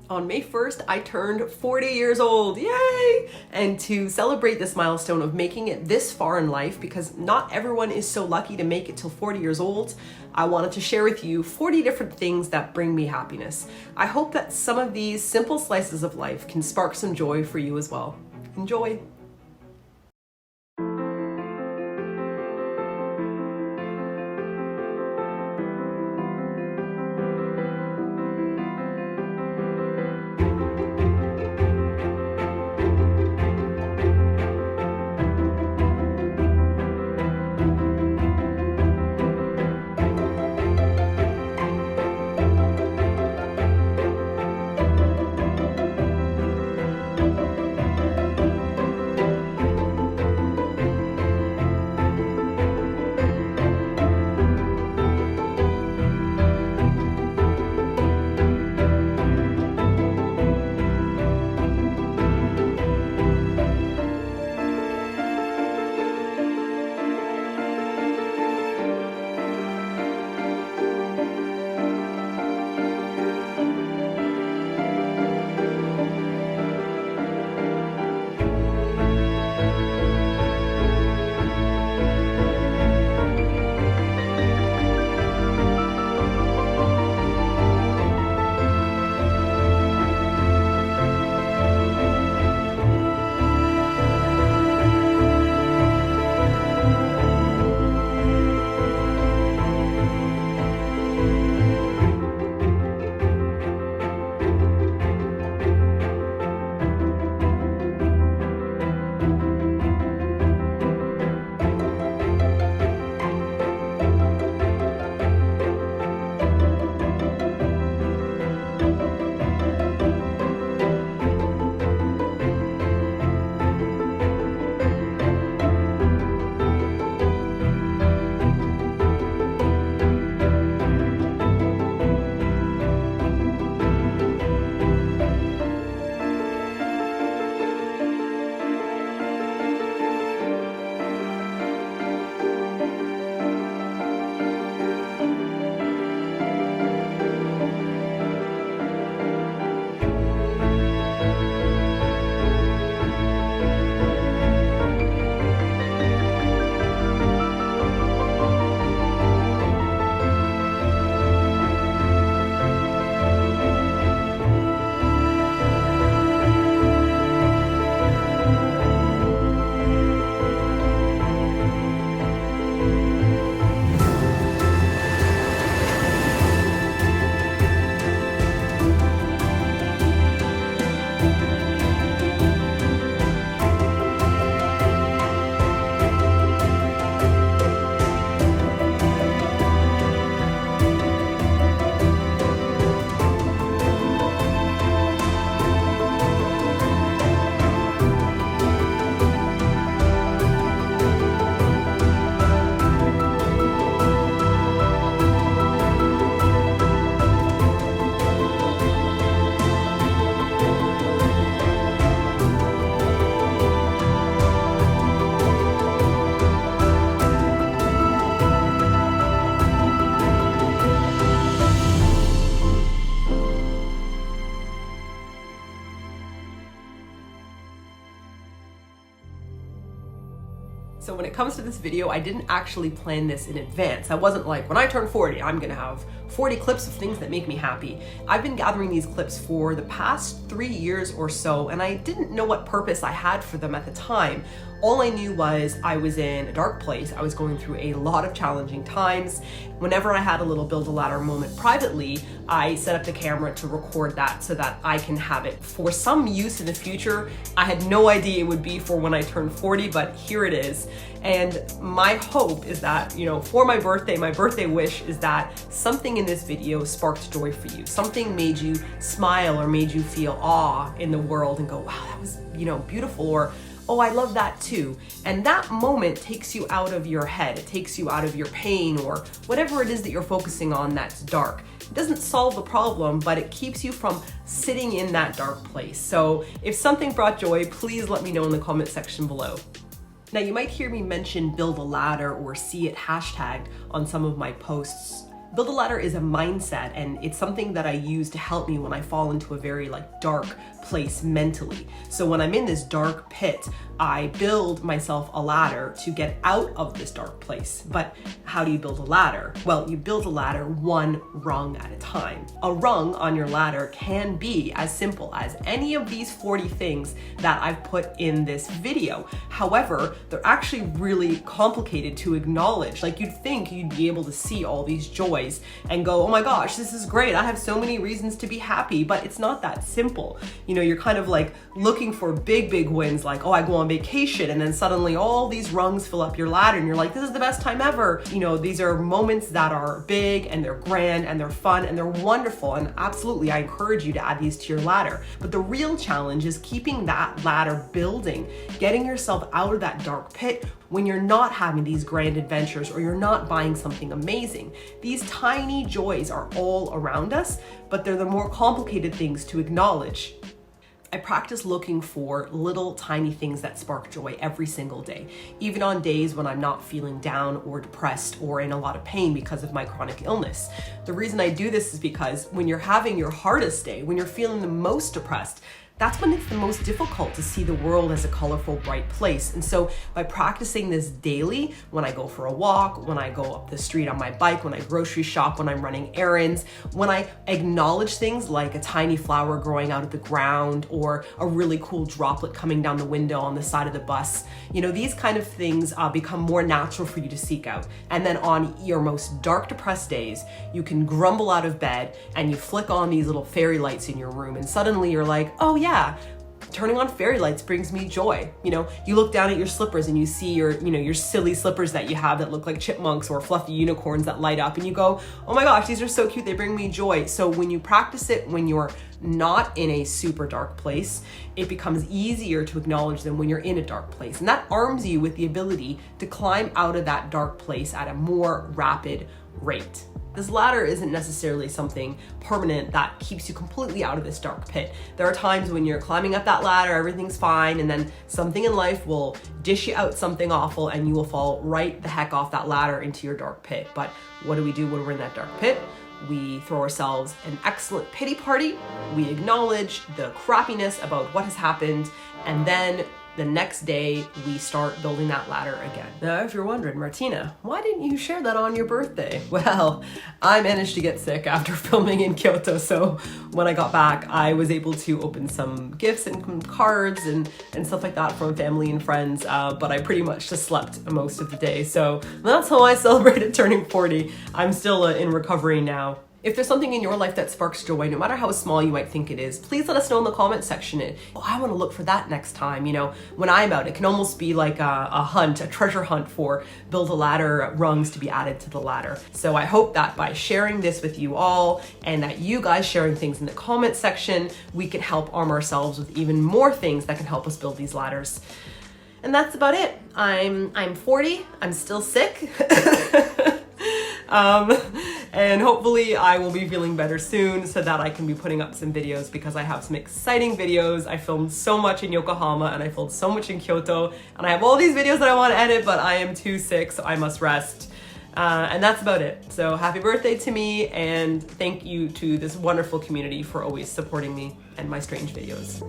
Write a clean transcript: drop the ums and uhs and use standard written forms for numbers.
On May 1st, I turned 40 years old, yay! And to celebrate this milestone of making it this far in life, because not everyone is so lucky to make it till 40 years old, I wanted to share with you 40 different things that bring me happiness. I hope that some of these simple slices of life can spark some joy for you as well. Enjoy! So when it comes to this video, I didn't actually plan this in advance. I wasn't like, when I turn 40, I'm gonna have 40 clips of things that make me happy. I've been gathering these clips for the past 3 years or so, and I didn't know what purpose I had for them at the time. All I knew was I was in a dark place. I was going through a lot of challenging times. Whenever I had a little build a ladder moment privately, I set up the camera to record that so that I can have it for some use in the future. I had no idea it would be for when I turned 40, but here it is. And my hope is that, for my birthday wish is that something in this video sparked joy for you. Something made you smile or made you feel awe in the world and go, wow, that was, beautiful, or oh, I love that too. And that moment takes you out of your head. It takes you out of your pain or whatever it is that you're focusing on that's dark. It doesn't solve the problem, but it keeps you from sitting in that dark place. So if something brought joy, please let me know in the comment section below. Now you might hear me mention build a ladder or see it hashtagged on some of my posts. Build a ladder is a mindset, and it's something that I use to help me when I fall into a very dark place mentally. So when I'm in this dark pit, I build myself a ladder to get out of this dark place. But how do you build a ladder? Well, you build a ladder one rung at a time. A rung on your ladder can be as simple as any of these 40 things that I've put in this video. However, they're actually really complicated to acknowledge. You'd think you'd be able to see all these joys and go, oh my gosh, this is great. I have so many reasons to be happy, but it's not that simple. You're kind of looking for big wins, oh, I go on vacation, and then suddenly all these rungs fill up your ladder and you're like, this is the best time ever. These are moments that are big and they're grand and they're fun and they're wonderful. And absolutely, I encourage you to add these to your ladder. But the real challenge is keeping that ladder building, getting yourself out of that dark pit when you're not having these grand adventures or you're not buying something amazing. These tiny joys are all around us, but they're the more complicated things to acknowledge. I practice looking for little tiny things that spark joy every single day, even on days when I'm not feeling down or depressed or in a lot of pain because of my chronic illness. The reason I do this is because when you're having your hardest day, when you're feeling the most depressed, that's when it's the most difficult to see the world as a colorful, bright place. And so by practicing this daily, when I go for a walk, when I go up the street on my bike, when I grocery shop, when I'm running errands, when I acknowledge things like a tiny flower growing out of the ground or a really cool droplet coming down the window on the side of the bus, these kind of things become more natural for you to seek out. And then on your most dark, depressed days, you can grumble out of bed and you flick on these little fairy lights in your room, and suddenly you're like, oh yeah, turning on fairy lights brings me joy. You look down at your slippers and you see your silly slippers that you have that look like chipmunks or fluffy unicorns that light up, and you go, oh my gosh, these are so cute, they bring me joy. So when you practice it when you're not in a super dark place, it becomes easier to acknowledge them when you're in a dark place. And that arms you with the ability to climb out of that dark place at a more rapid rate. This ladder isn't necessarily something permanent that keeps you completely out of this dark pit. There are times when you're climbing up that ladder, everything's fine, and then something in life will dish you out something awful and you will fall right the heck off that ladder into your dark pit. But what do we do when we're in that dark pit? We throw ourselves an excellent pity party. We acknowledge the crappiness about what has happened, and then the next day we start building that ladder again. Now, if you're wondering, Martina, why didn't you share that on your birthday? Well, I managed to get sick after filming in Kyoto, so when I got back, I was able to open some gifts and cards and stuff like that from family and friends, but I pretty much just slept most of the day. So that's how I celebrated turning 40. I'm still in recovery now. If there's something in your life that sparks joy, no matter how small you might think it is, please let us know in the comment section. I want to look for that next time. When I'm out, it can almost be like a treasure hunt for build a ladder rungs to be added to the ladder. So I hope that by sharing this with you all and that you guys sharing things in the comment section, we can help arm ourselves with even more things that can help us build these ladders. And that's about it. I'm 40, I'm still sick. And hopefully I will be feeling better soon so that I can be putting up some videos, because I have some exciting videos. I filmed so much in Yokohama and I filmed so much in Kyoto, and I have all these videos that I want to edit, but I am too sick, so I must rest. And that's about it. So happy birthday to me, and thank you to this wonderful community for always supporting me and my strange videos.